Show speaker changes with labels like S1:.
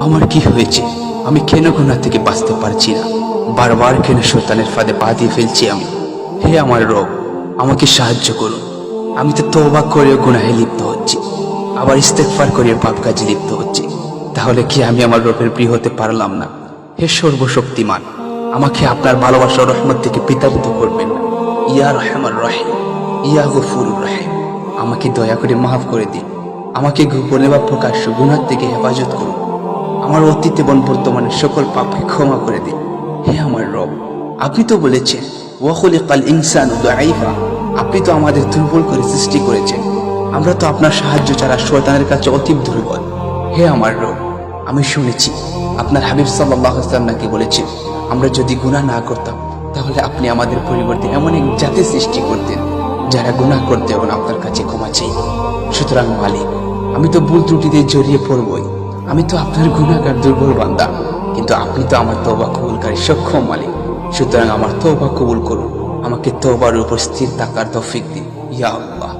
S1: আমার কি হয়েছে? আমি কেন গুনাহ থেকে বাঁচতে পারছি না? বারবার কেন শয়তানের ফাঁদে পা দিয়ে ফেলছি আমি? হে আমার রব, আমাকে সাহায্য করুন। আমি তো তওবা করে গুনাহে লিপ্ত হচ্ছি, আবার ইস্তেগফার করে পাপ কাজে লিপ্ত হচ্ছি। তাহলে কি আমি আমার রবের প্রিয় হতে পারলাম না? হে সর্বশক্তিমান, আমাকে আপনার ভালোবাসা ও রহমত থেকে বিতাড়িত করবেন না। ইয়া রহমান রহিম, ইয়া গফুরুর রহিম, আমাকে দয়া করে মাফ করে দিন। আমাকে গোপনে বা প্রকাশ্য গুনাহ থেকে হেফাজত করুন। আমার অতীত এবং বর্তমানের সকল পাপকে ক্ষমা করে দিন। হে আমার রব, আপনি তো বলেছেন ওয়া খুলিকাল ইনসানু দাঈফা, আপনি তো আমাদের দুর্বল করে সৃষ্টি করেছেন। আমরা তো আপনার সাহায্য ছাড়া শয়তানের কাছে অতীব দুর্বল। হে আমার রব, আমি শুনেছি আপনার হাবিব সাল্লাল্লাহু আলাইহি ওয়াসাল্লাম নাকি বলেছেন, আমরা যদি গুনাহ না করতাম তাহলে আপনি আমাদের পরিবর্তে এমন এক জাতি সৃষ্টি করতেন যারা গুনাহ করতে এবং আপনার কাছে ক্ষমা চাই। সুতরাং মালিক, আমি তো ভুল ত্রুটিতে জড়িয়ে পড়বই। আমি তো আপনার গুনাহগার দুর্বল বান্দা, কিন্তু আপনি তো আমার তওবা কবুলকারী সক্ষম মালিক। সুতরাং আমার তওবা কবুল করুন, আমাকে তওবার উপর স্থির থাকার তৌফিক দিন ইয়া আল্লাহ।